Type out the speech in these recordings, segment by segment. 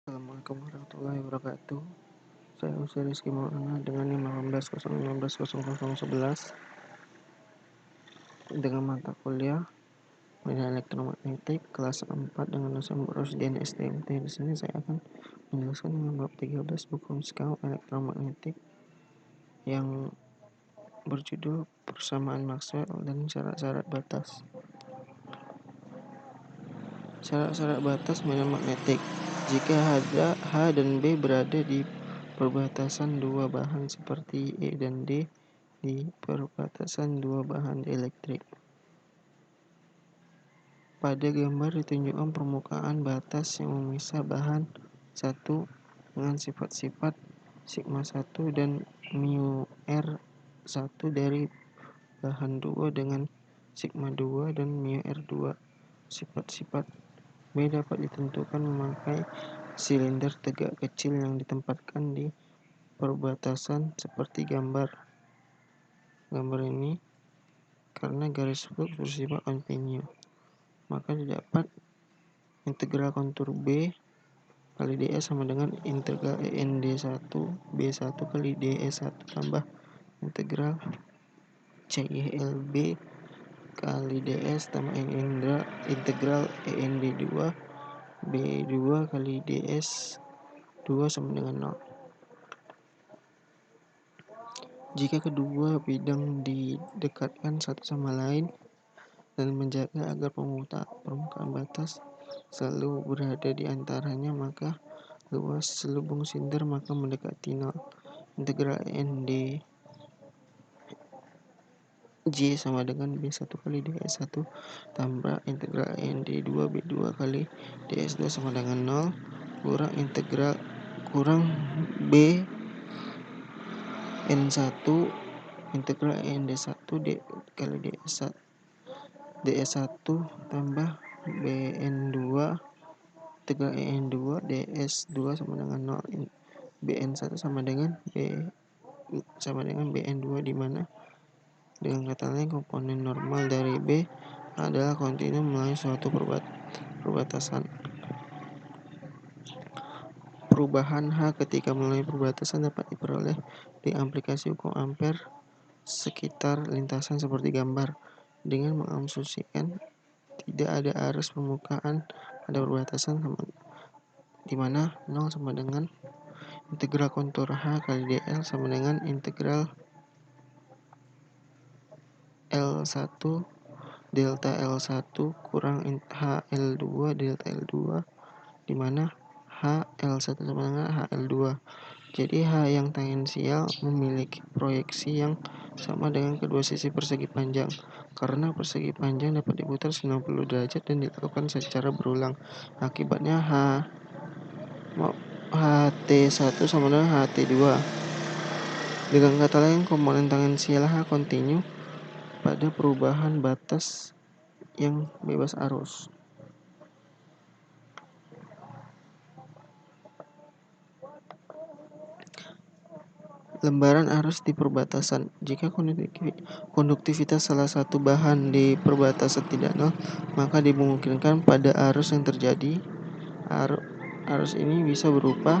Assalamualaikum warahmatullahi wabarakatuh. Saya Usi Rizky Maulana dengan NIM 18016111 dengan mata kuliah Media Elektromagnetik kelas 4 dengan dosen Bu Rosdian STMT. Di sini saya akan menjelaskan dengan bab 13 buku fisika elektromagnetik yang berjudul Persamaan Maxwell dan Syarat-syarat Batas. Syarat-syarat batas medan magnetik. Jika H dan B berada di perbatasan dua bahan seperti E dan D di perbatasan dua bahan dielektrik. Pada gambar ditunjukkan permukaan batas yang memisah bahan 1 dengan sifat-sifat sigma 1 dan mu R1 dari bahan 2 dengan sigma 2 dan mu R2. Sifat-sifat B dapat ditentukan memakai silinder tegak kecil yang ditempatkan di perbatasan seperti gambar ini. Karena garis flux bersifat kontinu, maka didapat integral kontur B kali ds sama dengan integral END1 B1 kali ds1 tambah integral CILB kali ds tambah integral END2 B2 kali ds2 sama dengan 0. Jika kedua bidang didekatkan satu sama lain dan menjaga agar permukaan batas selalu berada di antaranya, maka luas selubung silinder maka mendekati 0. Integral ND J sama dengan B1 kali ds1 tambah integral ND2 B2 kali ds2 sama dengan 0 kurang B N1 integral ND1 D kali ds1 tambah BN2 integral EN2 ds2 sama dengan 0. BN1 sama dengan BN2 di mana dengan kata lain komponen normal dari B adalah kontinu melalui suatu perbatasan. Perubahan H ketika melalui perbatasan dapat diperoleh di aplikasi hukum Ampere sekitar lintasan seperti gambar dengan mengasumsikan tidak ada arus permukaan pada perbatasan di mana 0 sama dengan integral kontur H kali dl sama dengan integral L1 delta L1 kurang HL2 delta L2 di mana HL1 sama dengan HL2. Jadi H yang tangensial memiliki proyeksi yang sama dengan kedua sisi persegi panjang. Karena persegi panjang dapat diputar 90 derajat dan dilakukan secara berulang. Akibatnya HT1 sama dengan HT2. Dengan kata lain, komponen tangensial H kontinu pada perubahan batas yang bebas arus. Lembaran arus di perbatasan. Jika konduktivitas salah satu bahan di perbatasan tidak nol, maka dimungkinkan pada arus yang terjadi. Arus ini bisa berupa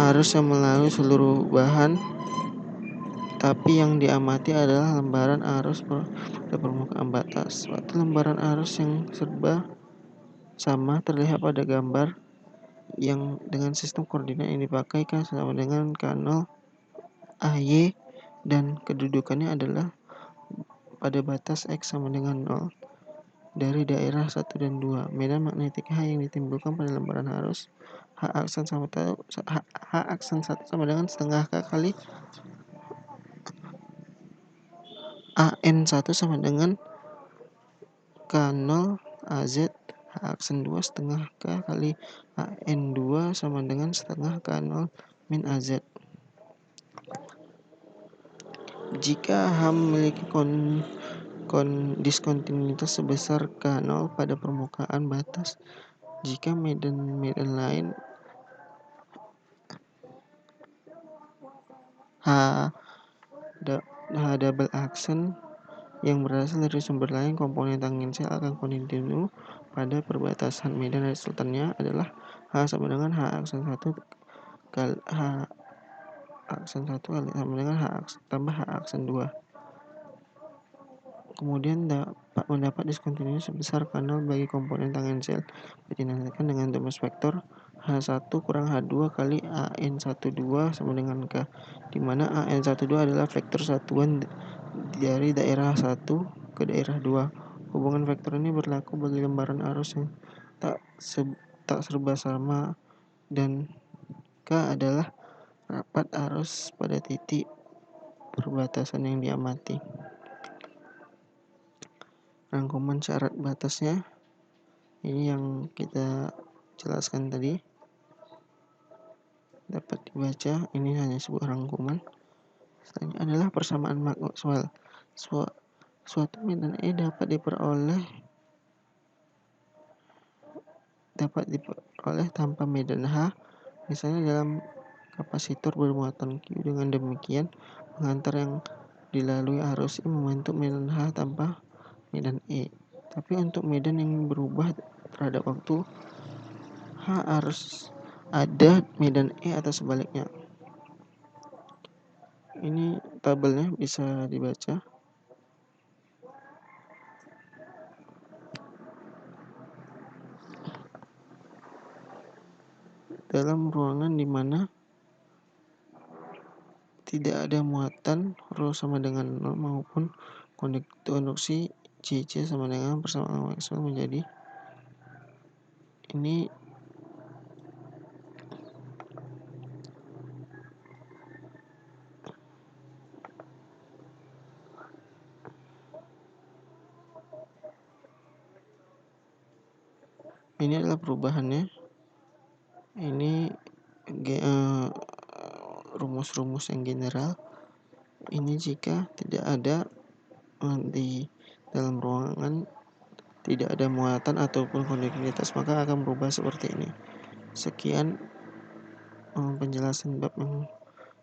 arus yang melalui seluruh bahan, tapi yang diamati adalah lembaran arus pada permukaan batas. Suatu lembaran arus yang serba sama terlihat pada gambar yang dengan sistem koordinat yang dipakai sama dengan K0 AY dan kedudukannya adalah pada batas X sama dengan 0 dari daerah 1 dan 2. Medan magnetik H yang ditimbulkan pada lembaran arus H aksen 1 sama dengan setengah K kali AN1 sama dengan K0 AZ H aksen 2 setengah K kali AN2 sama dengan setengah K0 min AZ. Jika H memiliki diskontinuitas sebesar K0 pada permukaan batas, jika medan lain H double aksen yang berasal dari sumber lain, komponen tangensial akan kontinu pada perbatasan. Medan resultannya adalah H sama dengan H aksen 1 kali H aksen 1 kali sama dengan tambah H aksen 2. Kemudian mendapat diskontinuitas sebesar kanal bagi komponen tangensial dinamakan dengan rumus vektor H1 kurang H2 kali AN12 sama dengan K, di mana AN12 adalah vektor satuan dari daerah 1 ke daerah 2. Hubungan vektor ini berlaku bagi lembaran arus yang tak serba sama, dan K adalah rapat arus pada titik perbatasan yang diamati. Rangkuman syarat batasnya ini yang kita jelaskan tadi dapat dibaca. Ini hanya sebuah rangkuman. Selanjutnya adalah persamaan Maxwell. Suatu medan E dapat diperoleh tanpa medan H, misalnya dalam kapasitor bermuatan Q. Dengan demikian, pengantar yang dilalui arus I membentuk medan H tanpa medan E. Tapi untuk medan yang berubah terhadap waktu, H harus ada medan E atau sebaliknya. Ini tabelnya bisa dibaca. Dalam ruangan di mana tidak ada muatan ρ sama dengan 0 maupun konduksi CC sama dengan persamaan Maxwell menjadi ini adalah perubahannya. Ini rumus-rumus yang general. Ini jika tidak ada di dalam ruangan tidak ada muatan ataupun konduktivitas, maka akan berubah seperti ini. Sekian penjelasan bab yang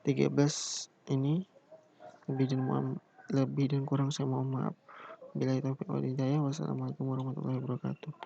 13 ini. Lebih dan kurang saya mohon maaf. Bila itu hidayah. Wassalamualaikum warahmatullahi wabarakatuh.